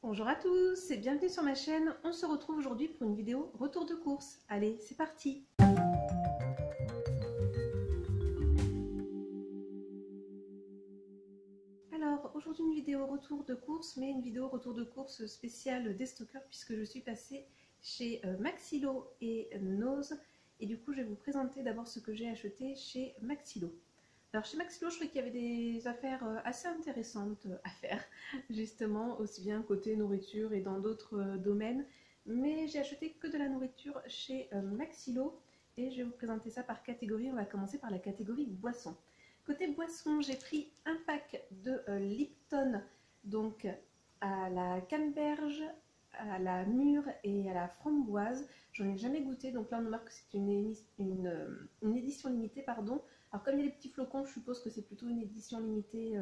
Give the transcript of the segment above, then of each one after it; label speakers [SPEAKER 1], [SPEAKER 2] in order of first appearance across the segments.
[SPEAKER 1] Bonjour à tous et bienvenue sur ma chaîne. On se retrouve aujourd'hui pour une vidéo retour de course. Allez, c'est parti! Alors, aujourd'hui une vidéo retour de course, mais une vidéo retour de course spéciale des stockers puisque je suis passée chez Maxilo et Nose. Et du coup, je vais vous présenter d'abord ce que j'ai acheté chez Maxilo. Alors chez Maxilo, je trouvais qu'il y avait des affaires assez intéressantes à faire, justement, aussi bien côté nourriture et dans d'autres domaines. Mais j'ai acheté que de la nourriture chez Maxilo et je vais vous présenter ça par catégorie. On va commencer par la catégorie boisson. Côté boisson, j'ai pris un pack de Lipton, donc à la canneberge, à la mûre et à la framboise. J'en ai jamais goûté, donc là on remarque que c'est une édition limitée, pardon. Alors comme il y a les petits flocons, je suppose que c'est plutôt une édition limitée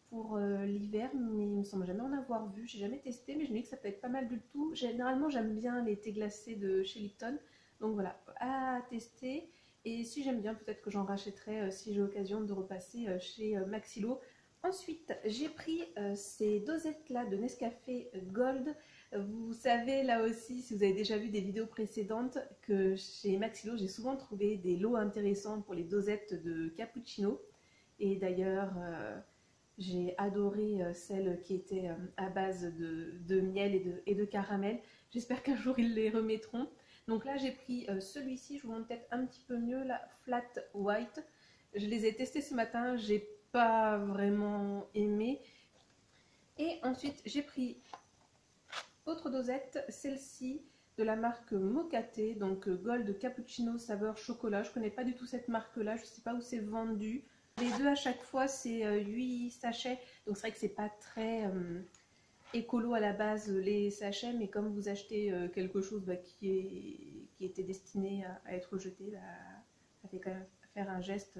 [SPEAKER 1] pour l'hiver, mais il me semble jamais en avoir vu. J'ai jamais testé, mais je me dis que ça peut être pas mal du tout. Généralement, j'aime bien les thés glacés de chez Lipton, donc voilà, à tester. Et si j'aime bien, peut-être que j'en rachèterai si j'ai l'occasion de repasser chez Maxilo. Ensuite, j'ai pris ces dosettes-là de Nescafé Gold. Vous savez, là aussi, si vous avez déjà vu des vidéos précédentes, que chez Maxilo, j'ai souvent trouvé des lots intéressants pour les dosettes de cappuccino. Et d'ailleurs, j'ai adoré celles qui étaient à base de miel et de caramel. J'espère qu'un jour, ils les remettront. Donc là, j'ai pris celui-ci. Je vous montre peut-être un petit peu mieux, la Flat White. Je les ai testés ce matin. J'ai pas vraiment aimé. Et ensuite, j'ai pris autre dosette, celle-ci de la marque Mocaté, donc Gold Cappuccino saveur chocolat. Je connais pas du tout cette marque-là, je ne sais pas où c'est vendu. Les deux à chaque fois, c'est 8 sachets, donc c'est vrai que c'est pas très écolo à la base les sachets, mais comme vous achetez quelque chose qui était destiné à être jeté, ça fait quand même faire un geste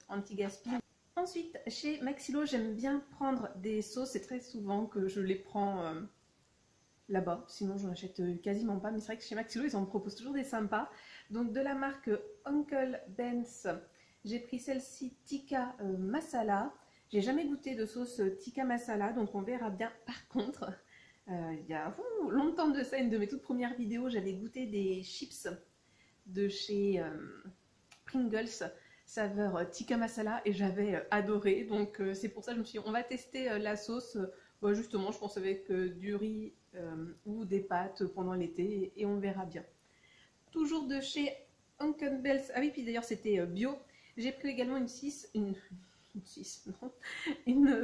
[SPEAKER 1] anti-gaspi. Ensuite, chez Maxilo, j'aime bien prendre des sauces, c'est très souvent que je les prends là-bas, sinon j'en achète quasiment pas, mais c'est vrai que chez Maxilo ils en proposent toujours des sympas. Donc de la marque Uncle Ben's, j'ai pris celle-ci Tikka Masala. J'ai jamais goûté de sauce Tikka Masala, donc on verra bien. Par contre, il y a longtemps de ça, une de mes toutes premières vidéos, j'avais goûté des chips de chez Pringles saveur Tikka Masala et j'avais adoré, donc c'est pour ça que je me suis dit on va tester la sauce. Bon, justement, je pense avec du riz ou des pâtes pendant l'été et on verra bien. Toujours de chez Uncle Ben's. Ah oui, puis d'ailleurs c'était bio. J'ai pris également une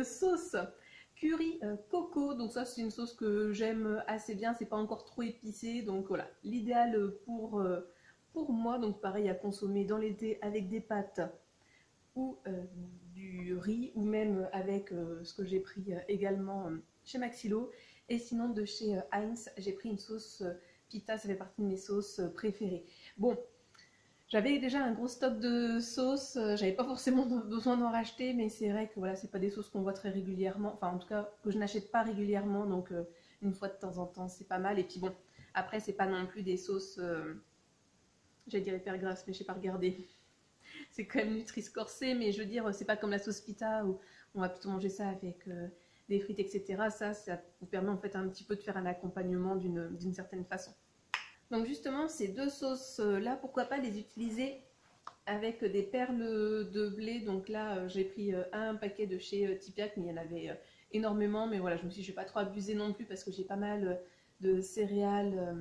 [SPEAKER 1] sauce curry coco. Donc ça c'est une sauce que j'aime assez bien. C'est pas encore trop épicé, donc voilà, l'idéal pour moi. Donc pareil à consommer dans l'été avec des pâtes ou du riz ou même avec ce que j'ai pris également chez Maxilo. Et sinon de chez Heinz, j'ai pris une sauce pita, ça fait partie de mes sauces préférées. Bon, j'avais déjà un gros stock de sauces, j'avais pas forcément besoin d'en racheter, mais c'est vrai que voilà, c'est pas des sauces qu'on voit très régulièrement, enfin en tout cas que je n'achète pas régulièrement, donc une fois de temps en temps c'est pas mal. Et puis bon, après c'est pas non plus des sauces, j'allais dire hyper grasses, mais j'ai pas regardé. C'est quand même Nutri-Score, mais je veux dire, c'est pas comme la sauce pita où on va plutôt manger ça avec des frites, etc. Ça vous permet en fait un petit peu de faire un accompagnement d'une certaine façon. Donc justement, ces deux sauces-là, pourquoi pas les utiliser avec des perles de blé. Donc là, j'ai pris un paquet de chez Tipiak, mais il y en avait énormément. Mais voilà, je me suis dit, je ne vais pas trop abuser non plus parce que j'ai pas mal de céréales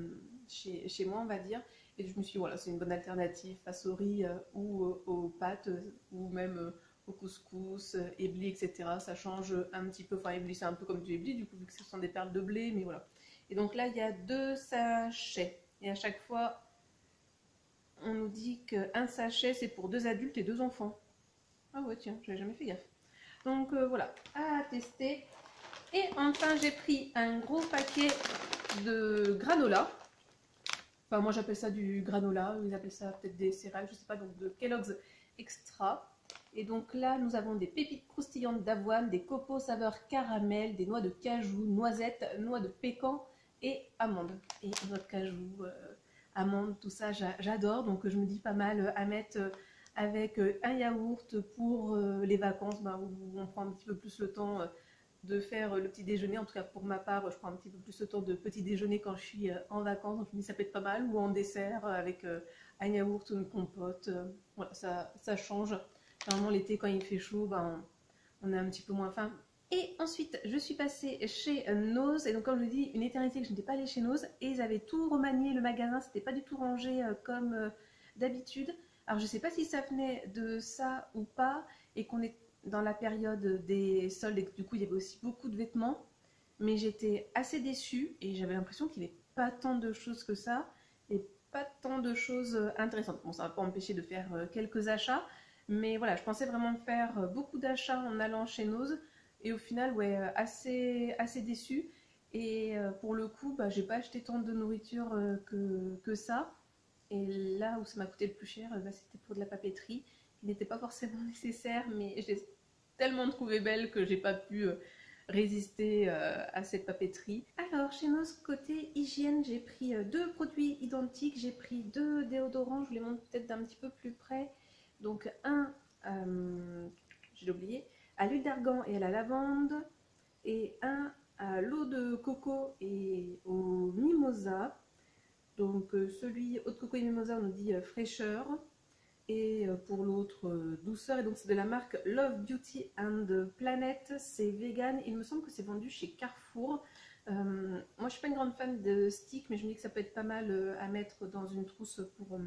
[SPEAKER 1] chez moi, on va dire. Et je me suis dit, voilà, c'est une bonne alternative face au riz ou aux pâtes ou même au couscous, éblis, etc. Ça change un petit peu. Enfin, éblis, c'est un peu comme du éblis, du coup, vu que ce sont des perles de blé, mais voilà. Et donc là, il y a 2 sachets. Et à chaque fois, on nous dit qu'un sachet, c'est pour 2 adultes et 2 enfants. Ah ouais, tiens, j'avais jamais fait gaffe. Donc voilà, à tester. Et enfin, j'ai pris un gros paquet de granola. Enfin, moi j'appelle ça du granola, ils appellent ça peut-être des céréales, je sais pas, donc de Kellogg's Extra. Et donc là, nous avons des pépites croustillantes d'avoine, des copeaux saveur caramel, des noix de cajou, noisettes, noix de pécan et amandes. Et noix de cajou, amandes, tout ça, j'adore. Donc je me dis pas mal à mettre avec un yaourt pour les vacances, où on prend un petit peu plus le temps de faire le petit déjeuner. En tout cas pour ma part, je prends un petit peu plus le temps de petit déjeuner quand je suis en vacances, donc je me dis ça peut être pas mal, ou en dessert avec un yaourt ou une compote. Voilà, ça change. Normalement l'été quand il fait chaud, ben, on a un petit peu moins faim. Et ensuite, je suis passée chez Nose, et donc comme je vous dis, une éternité que je n'étais pas allée chez Nose, et ils avaient tout remanié, le magasin, c'était pas du tout rangé comme d'habitude. Alors je sais pas si ça venait de ça ou pas, et qu'on est dans la période des soldes, et que du coup il y avait aussi beaucoup de vêtements, mais j'étais assez déçue, et j'avais l'impression qu'il n'y avait pas tant de choses que ça, et pas tant de choses intéressantes. Bon, ça va pas empêcher de faire quelques achats, mais voilà, je pensais vraiment faire beaucoup d'achats en allant chez Nose. Et au final, ouais, assez déçue. Et pour le coup, bah, j'ai pas acheté tant de nourriture que ça. Et là où ça m'a coûté le plus cher, bah, c'était pour de la papeterie, qui n'était pas forcément nécessaire, mais je l'ai tellement trouvée belle que j'ai pas pu résister à cette papeterie. Alors, chez nos côté hygiène, j'ai pris deux produits identiques. J'ai pris deux déodorants, je vous les montre peut-être d'un petit peu plus près. Donc un, j'ai oublié, à l'huile d'argan et à la lavande, et un à l'eau de coco et au mimosa. Donc celui eau de coco et mimosa, on nous dit fraîcheur, et pour l'autre douceur. Et donc c'est de la marque Love Beauty and Planet, c'est vegan. Il me semble que c'est vendu chez Carrefour. Moi je suis pas une grande fan de stick, mais je me dis que ça peut être pas mal à mettre dans une trousse pour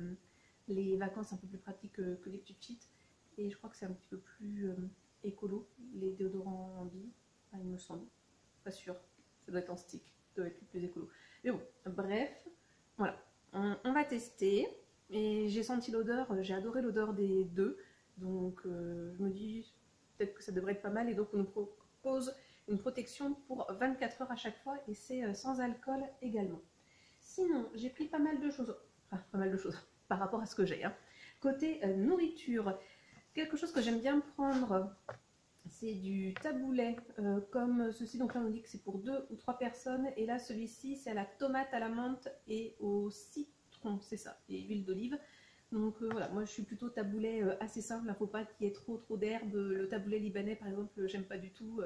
[SPEAKER 1] les vacances, un peu plus pratique que les petites cheats. Et je crois que c'est un petit peu plus écolo, les déodorants en bille, enfin, il me semble. Pas sûr, ça doit être en stick, ça doit être le plus écolo. Mais bon, bref, voilà, on va tester. Et j'ai senti l'odeur, j'ai adoré l'odeur des deux. Donc je me dis peut-être que ça devrait être pas mal. Et donc on nous propose une protection pour 24 heures à chaque fois. Et c'est sans alcool également. Sinon, j'ai pris pas mal de choses. Enfin, pas mal de choses par rapport à ce que j'ai. Hein. Côté nourriture, quelque chose que j'aime bien prendre, c'est du taboulet comme ceci. Donc là on nous dit que c'est pour 2 ou 3 personnes. Et là celui-ci c'est à la tomate, à la menthe et au citron, c'est ça, et huile d'olive. Donc voilà, moi je suis plutôt taboulet assez simple, il ne faut pas qu'il y ait trop d'herbe. Le taboulet libanais par exemple, j'aime pas du tout.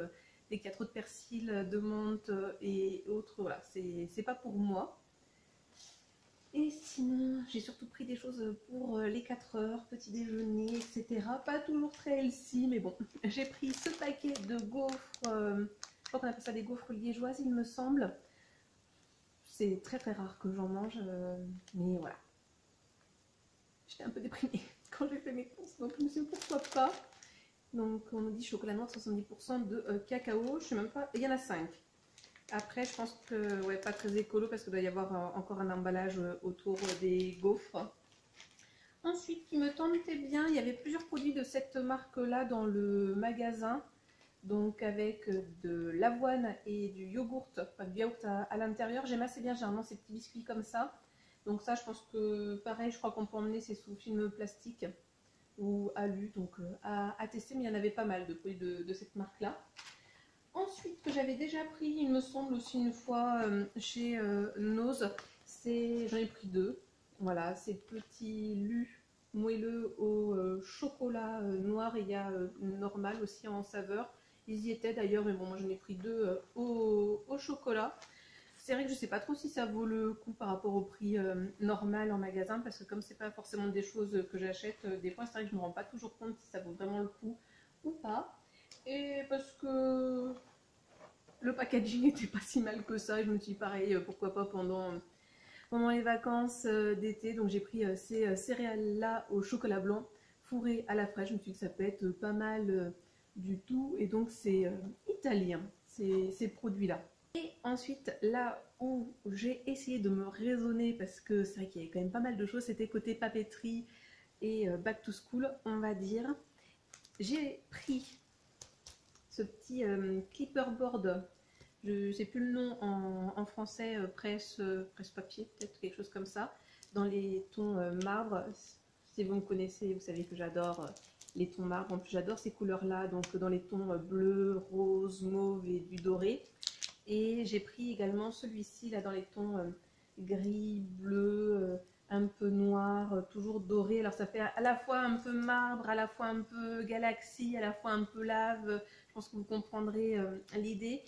[SPEAKER 1] Dès qu'il y a trop de persil, de menthe et autres, voilà, c'est pas pour moi. Et sinon, j'ai surtout pris des choses pour les 4 heures, petit déjeuner, etc. Pas toujours très healthy, mais bon. J'ai pris ce paquet de gaufres, je crois qu'on appelle ça des gaufres liégeoises, il me semble. C'est très rare que j'en mange, mais voilà. J'étais un peu déprimée quand j'ai fait mes courses, donc je me suis dit pourquoi pas. Donc on nous dit chocolat noir 70% de cacao, je sais même pas, il y en a 5. Après, je pense que, ouais, pas très écolo parce qu'il doit y avoir encore un emballage autour des gaufres. Ensuite, qui me tentait bien, il y avait plusieurs produits de cette marque-là dans le magasin. Donc avec de l'avoine et du yogourt, enfin du yaourt à l'intérieur. J'aime assez bien généralement ces petits biscuits comme ça. Donc ça, je pense que pareil, je crois qu'on peut emmener ces sous film plastique ou alu. Donc à tester, mais il y en avait pas mal de produits de cette marque-là. Ensuite, que j'avais déjà pris, il me semble aussi une fois chez Nose, j'en ai pris deux. Voilà, ces petits lus moelleux au chocolat noir, et il y a normal aussi en saveur. Ils y étaient d'ailleurs, mais bon, moi j'en ai pris deux au chocolat. C'est vrai que je ne sais pas trop si ça vaut le coup par rapport au prix normal en magasin, parce que comme c'est pas forcément des choses que j'achète, des fois c'est vrai que je ne me rends pas toujours compte si ça vaut vraiment le coup ou pas. Et parce que le packaging n'était pas si mal que ça, et je me suis dit pareil, pourquoi pas pendant les vacances d'été. Donc j'ai pris ces céréales-là au chocolat blanc, fourrées à la fraîche. Je me suis dit que ça peut être pas mal du tout, et donc c'est italien, ces produits-là. Et ensuite, là où j'ai essayé de me raisonner, parce que c'est vrai qu'il y avait quand même pas mal de choses, c'était côté papeterie et back to school, on va dire. J'ai pris ce petit clipperboard, je ne sais plus le nom en français, presse papier, peut-être quelque chose comme ça, dans les tons marbre. Si vous me connaissez, vous savez que j'adore les tons marbre. En plus, j'adore ces couleurs-là, donc dans les tons bleu, rose, mauve et du doré. Et j'ai pris également celui-ci là dans les tons gris, bleu, un peu noir, toujours doré. Alors ça fait à la fois un peu marbre, à la fois un peu galaxie, à la fois un peu lave. pense que vous comprendrez l'idée.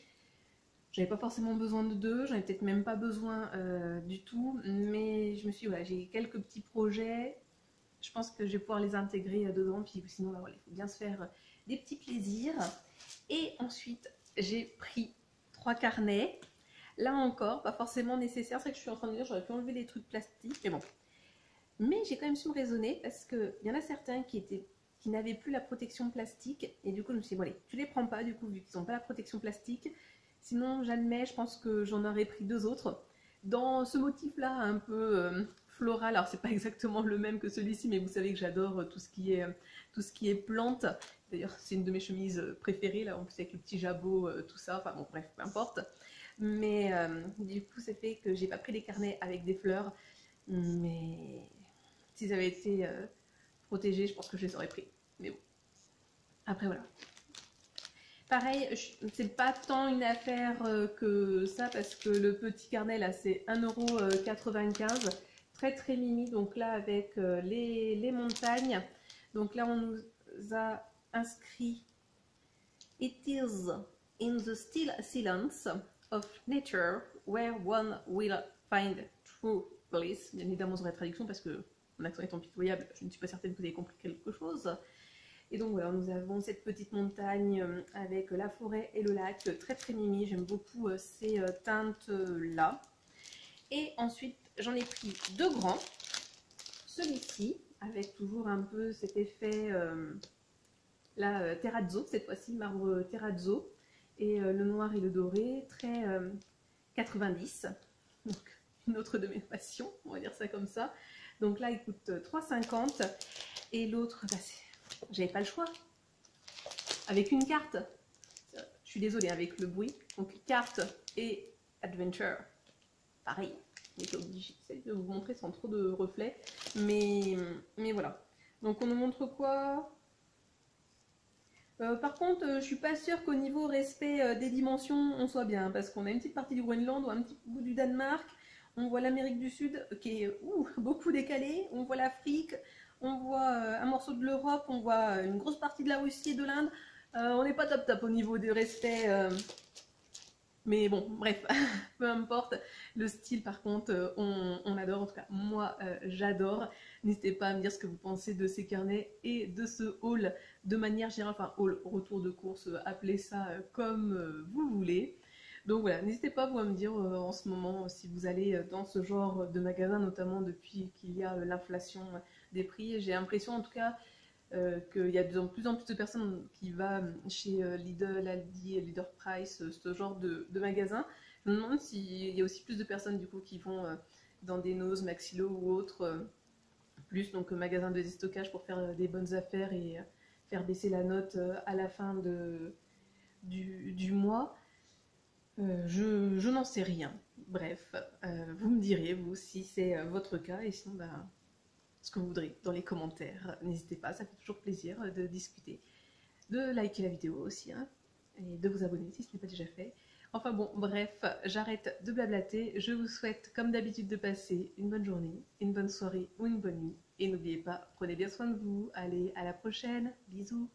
[SPEAKER 1] J'avais pas forcément besoin de deux, j'en ai peut-être même pas besoin du tout, mais je me suis dit, voilà, j'ai quelques petits projets, je pense que je vais pouvoir les intégrer dedans, puis sinon, bah, voilà, il faut bien se faire des petits plaisirs. Et ensuite, j'ai pris 3 carnets. Là encore, pas forcément nécessaire, c'est que je suis en train de dire, j'aurais pu enlever des trucs plastiques, mais bon. Mais j'ai quand même su me raisonner, parce qu'il y en a certains qui n'avaient plus la protection plastique, et du coup, je me suis dit, bon allez, tu les prends pas, du coup, vu qu'ils n'ont pas la protection plastique. Sinon, j'admets, je pense que j'en aurais pris 2 autres. Dans ce motif-là, un peu floral, alors c'est pas exactement le même que celui-ci, mais vous savez que j'adore tout ce qui est plantes. D'ailleurs, c'est une de mes chemises préférées, là, en plus avec le petit jabot, tout ça, enfin bon, bref, peu importe. Mais du coup, ça fait que j'ai pas pris des carnets avec des fleurs, mais s'ils avaient été protégés, je pense que je les aurais pris. Mais bon, après voilà. Pareil, c'est pas tant une affaire que ça, parce que le petit carnet là c'est 1,95 €, très très mimi. Donc là avec les montagnes, donc là on nous a inscrit It is in the still silence of nature where one will find true bliss. Bien évidemment, sur la traduction, parce que mon accent étant pitoyable, je ne suis pas certaine que vous ayez compris quelque chose. Et donc voilà, nous avons cette petite montagne avec la forêt et le lac, très très mimi. J'aime beaucoup ces teintes-là. Et ensuite, j'en ai pris 2 grands. Celui-ci, avec toujours un peu cet effet terrazzo, cette fois-ci, marbre terrazzo. Et le noir et le doré, très 90. Donc, une autre de mes passions, on va dire ça comme ça. Donc là, il coûte 3,50 €. Et l'autre, bah, j'avais pas le choix. Avec une carte. Je suis désolée avec le bruit. Donc, carte et adventure. Pareil. J'étais obligée de vous montrer sans trop de reflets. Mais voilà. Donc, on nous montre quoi ? Par contre, je suis pas sûre qu'au niveau respect des dimensions, on soit bien, parce qu'on a une petite partie du Groenland, on a un petit bout du Danemark, on voit l'Amérique du Sud qui est beaucoup décalée, on voit l'Afrique, on voit un morceau de l'Europe, on voit une grosse partie de la Russie et de l'Inde. On n'est pas top top au niveau du respect. Mais bon, bref, peu importe. Le style, par contre, on adore. En tout cas, moi, j'adore. N'hésitez pas à me dire ce que vous pensez de ces carnets et de ce haul de manière générale. Enfin, haul, retour de course, appelez ça comme vous voulez. Donc voilà, n'hésitez pas vous à me dire en ce moment si vous allez dans ce genre de magasin, notamment depuis qu'il y a l'inflation des prix. J'ai l'impression en tout cas qu'il y a de plus en plus de personnes qui vont chez Lidl, Aldi, Leader Price, ce genre de magasin. Je me demande s'il y a aussi plus de personnes du coup qui vont dans des Nose, Maxilo ou autres, plus donc magasin de déstockage pour faire des bonnes affaires et faire baisser la note à la fin du mois. Je n'en sais rien. Bref, vous me direz vous si c'est votre cas, et sinon bah, ce que vous voudrez dans les commentaires. N'hésitez pas, ça fait toujours plaisir de discuter, de liker la vidéo aussi, hein, et de vous abonner si ce n'est pas déjà fait. Enfin bon, bref, j'arrête de blablater. Je vous souhaite comme d'habitude de passer une bonne journée, une bonne soirée ou une bonne nuit. Et n'oubliez pas, prenez bien soin de vous. Allez, à la prochaine. Bisous.